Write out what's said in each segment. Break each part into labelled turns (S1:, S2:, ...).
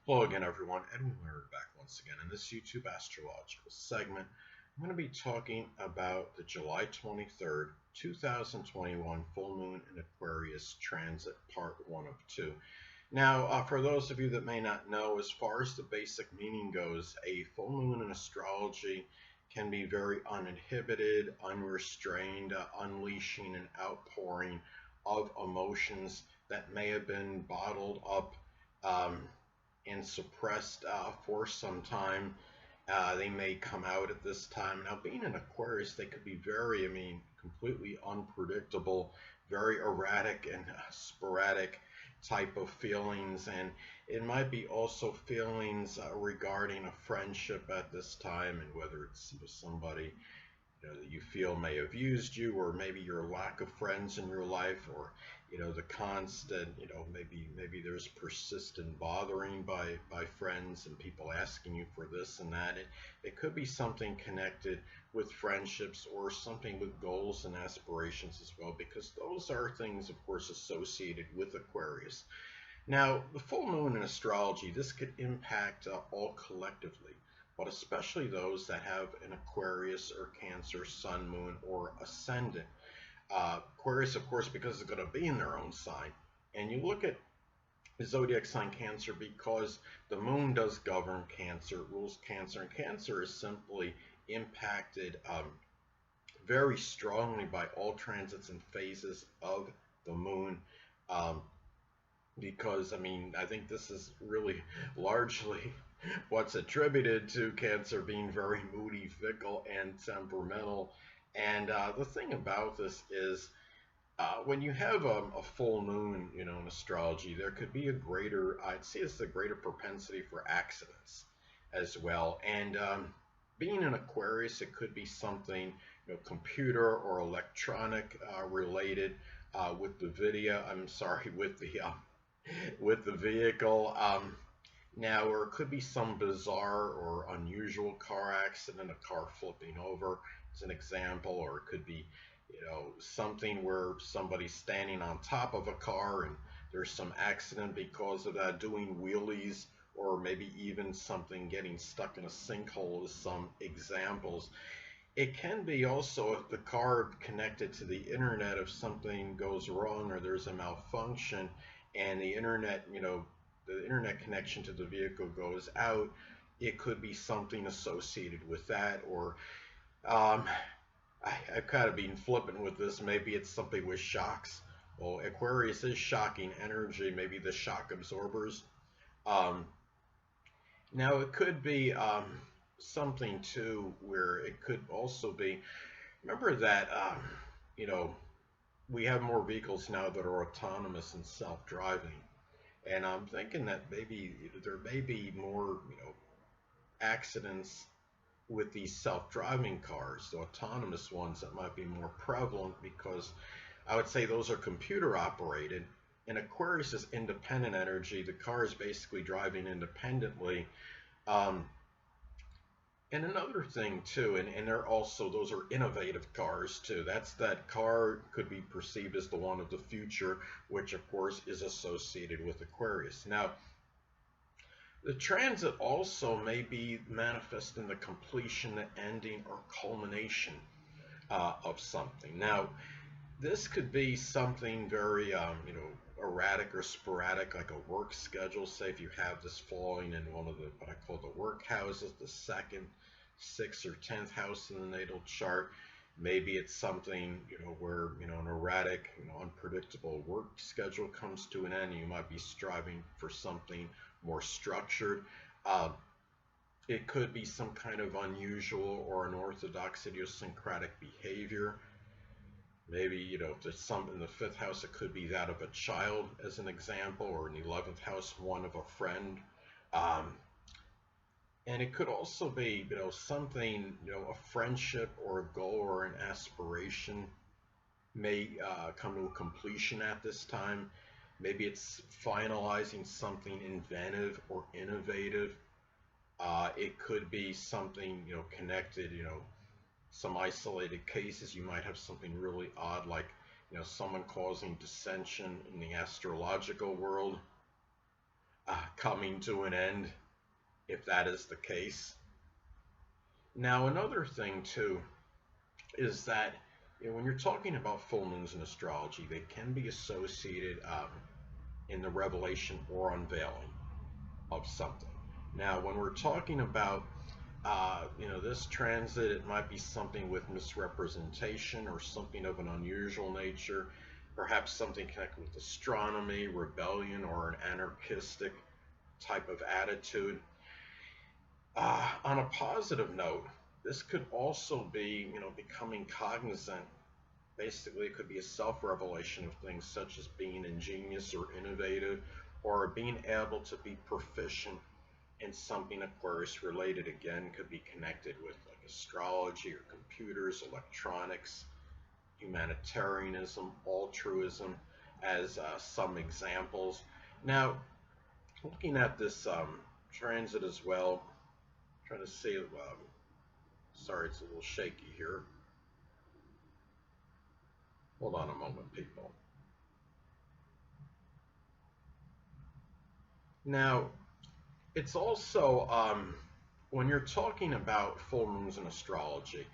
S1: Hello again, everyone. Edwin Leonard back once again in this YouTube astrological segment. I'm going to be talking about the July 23rd, 2021 full moon in Aquarius transit, part one of two. Now, for those of you that may not know, as far as the basic meaning goes, a full moon in astrology can be very uninhibited, unrestrained, unleashing and outpouring of emotions that may have been bottled up. And suppressed for some time. They may come out at this time. Now, being an Aquarius, they could be very, completely unpredictable, very erratic and sporadic type of feelings. And it might be also feelings regarding a friendship at this time, and whether it's with somebody that you feel may have used you, or maybe your lack of friends in your life, or the constant, maybe there's persistent bothering by friends and people asking you for this and that. It could be something connected with friendships or something with goals and aspirations as well, because those are things, of course, associated with Aquarius. Now, the full moon in astrology, this could impact all collectively, but especially those that have an Aquarius or Cancer sun, moon, or ascendant. Aquarius, of course, because it's going to be in their own sign. And you look at the zodiac sign Cancer because the moon does govern Cancer, rules Cancer, and Cancer is simply impacted very strongly by all transits and phases of the moon. Um, because I think this is really largely what's attributed to Cancer being very moody, fickle, and temperamental. And the thing about this is, when you have a full moon, in astrology, there could be a greater, I'd say it's a greater propensity for accidents as well. And being an Aquarius, it could be something, computer or electronic related, with the video. I'm sorry, with the vehicle. Now, or it could be some bizarre or unusual car accident, a car flipping over, as an example, or it could be, something where somebody's standing on top of a car and there's some accident because of that, doing wheelies, or maybe even something getting stuck in a sinkhole, as some examples. It can be also if the car connected to the internet, if something goes wrong or there's a malfunction and the internet connection to the vehicle goes out, it could be something associated with that. Or um, I've kind of been flippant with this. Maybe it's something with shocks. Well, Aquarius is shocking energy, maybe the shock absorbers. Um, Now, it could be something too where it could also be. Remember that you know we have more vehicles now that are autonomous and self-driving, and I'm thinking that maybe there may be more accidents with these self-driving cars, the autonomous ones that might be more prevalent, because I would say those are computer operated. And Aquarius is independent energy. The car is basically driving independently. Um, and another thing too, and they're also, those are innovative cars too. That car could be perceived as the one of the future, which of course is associated with Aquarius. Now, the transit also may be manifest in the completion, the ending, or culmination of something. Now, this could be something very, erratic or sporadic, like a work schedule. Say if you have this falling in one of the what I call the work houses, the second, sixth, or 10th house in the natal chart. Maybe it's something, where, an erratic, unpredictable work schedule comes to an end. You might be striving for something more structured. Uh, it could be some kind of unusual or unorthodox idiosyncratic behavior. Maybe, if there's some in the fifth house, it could be that of a child, as an example, or in the 11th house, one of a friend. Um, and it could also be, something, a friendship or a goal or an aspiration may come to a completion at this time. Maybe it's finalizing something inventive or innovative. It could be something, connected, some isolated cases. You might have something really odd, like, someone causing dissension in the astrological world. coming to an end, if that is the case. Now, another thing too is that when you're talking about full moons in astrology, they can be associated in the revelation or unveiling of something. Now, when we're talking about this transit, it might be something with misrepresentation or something of an unusual nature, perhaps something connected with astronomy, rebellion, or an anarchistic type of attitude. On a positive note, this could also be, becoming cognizant. Basically, it could be a self-revelation of things such as being ingenious or innovative, or being able to be proficient in something Aquarius related. Again, could be connected with like astrology or computers, electronics, humanitarianism, altruism as some examples. Now, looking at this transit as well, trying to see, sorry, it's a little shaky here. Hold on a moment, people. Now, it's also, when you're talking about full moons in astrology,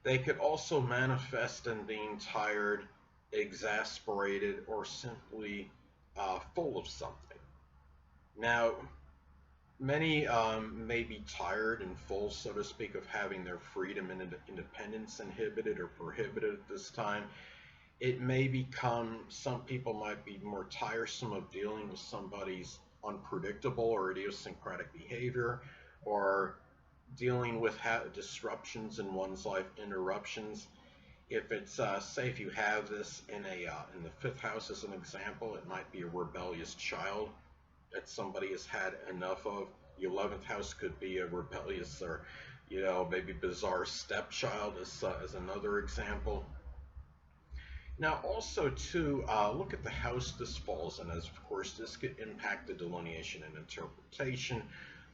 S1: they could also manifest in being tired, exasperated, or simply full of something. Now, many may be tired and full, so to speak, of having their freedom and independence inhibited or prohibited at this time. It may become, some people might be more tiresome of dealing with somebody's unpredictable or idiosyncratic behavior, or dealing with disruptions in one's life, interruptions. If it's, say, if you have this in the fifth house as an example, it might be a rebellious child that somebody has had enough of. The 11th house could be a rebellious or, maybe bizarre stepchild as another example. Now, also too, look at the house this falls in, as of course this could impact the delineation and interpretation.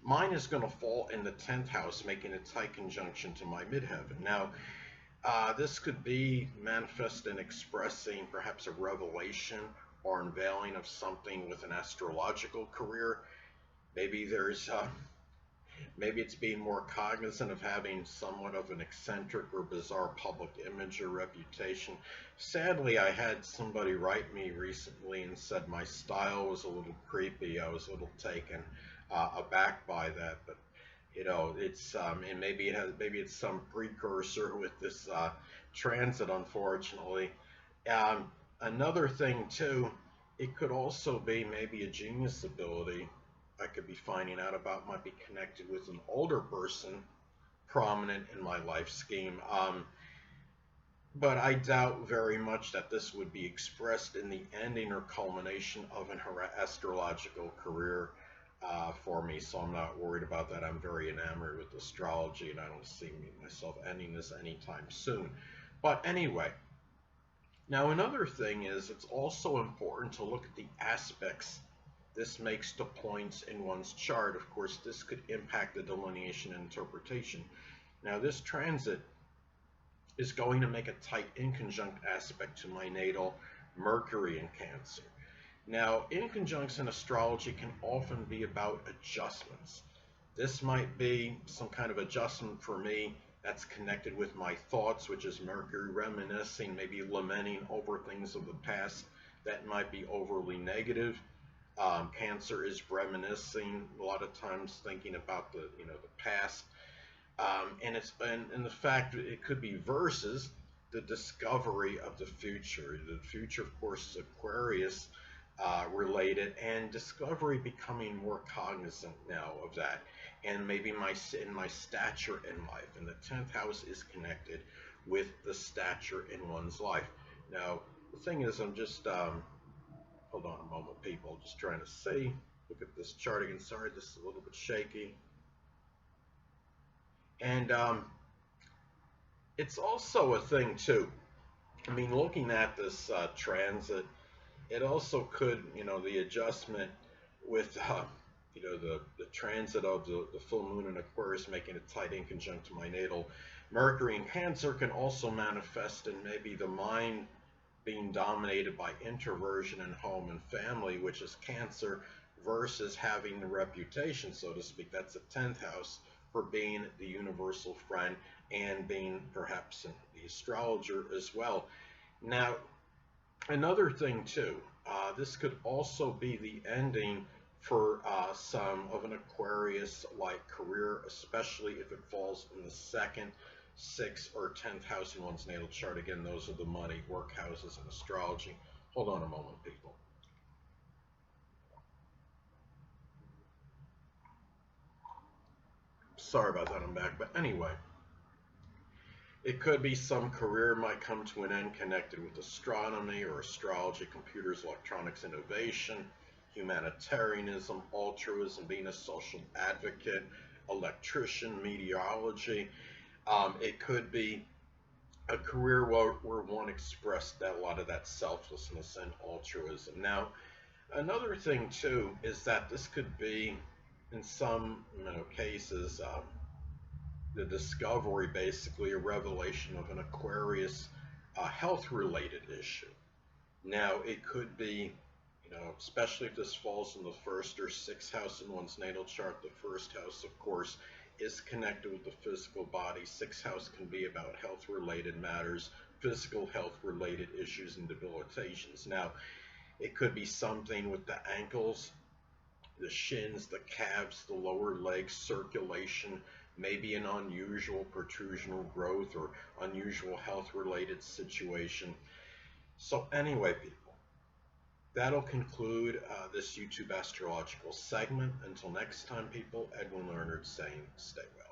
S1: Mine is going to fall in the 10th house, making a tight conjunction to my midheaven. Now, this could be manifest in expressing perhaps a revelation or unveiling of something with an astrological career. Maybe there's maybe it's being more cognizant of having somewhat of an eccentric or bizarre public image or reputation. Sadly, I had somebody write me recently and said my style was a little creepy. I was a little taken aback by that, but it's and maybe it's some precursor with this transit, unfortunately. Another thing too, it could also be maybe a genius ability I could be finding out about, might be connected with an older person prominent in my life scheme. But I doubt very much that this would be expressed in the ending or culmination of an astrological career for me, so I'm not worried about that. I'm very enamored with astrology, and I don't see myself ending this anytime soon. But anyway, now another thing is it's also important to look at the aspects this makes to points in one's chart. Of course, this could impact the delineation and interpretation. Now, this transit is going to make a tight inconjunct aspect to my natal Mercury in Cancer. Now, inconjuncts in astrology can often be about adjustments. This might be some kind of adjustment for me that's connected with my thoughts, which is Mercury, reminiscing, maybe lamenting over things of the past that might be overly negative. Cancer is reminiscing, a lot of times thinking about the past, and the fact that it could be versus the discovery of the future. The future, of course, is Aquarius related, and discovery becoming more cognizant now of that, and maybe in my stature in life. And the 10th house is connected with the stature in one's life. Now, the thing is, I'm just hold on a moment, people. Just trying to see. Look at this chart again. Sorry, this is a little bit shaky. And it's also a thing too. I mean, looking at this transit, it also could, the adjustment with, the transit of the full moon in Aquarius making a tight inconjunct to my natal Mercury in Cancer can also manifest in maybe the mind being dominated by introversion in home and family, which is Cancer, versus having the reputation, so to speak. That's the 10th house for being the universal friend and being perhaps the astrologer as well. Now, another thing too, this could also be the ending for some of an Aquarius-like career, especially if it falls in the second, sixth, or 10th house in one's natal chart. Again, those are the money, work houses, and astrology. Hold on a moment, people. Sorry about that, I'm back. But anyway, it could be some career might come to an end connected with astronomy or astrology, computers, electronics, innovation, humanitarianism, altruism, being a social advocate, electrician, meteorology. It could be a career where one expressed that a lot of that selflessness and altruism. Now, another thing too is that this could be, in some cases, the discovery, basically a revelation of an Aquarius health-related issue. Now, it could be, especially if this falls in the first or sixth house in one's natal chart. The first house, of course, is connected with the physical body. Sixth house can be about health-related matters, physical health-related issues and debilitations. Now, it could be something with the ankles, the shins, the calves, the lower legs, circulation, maybe an unusual protrusional growth or unusual health-related situation. So anyway, people, that'll conclude this YouTube astrological segment. Until next time, people, Edwin Leonard saying stay well.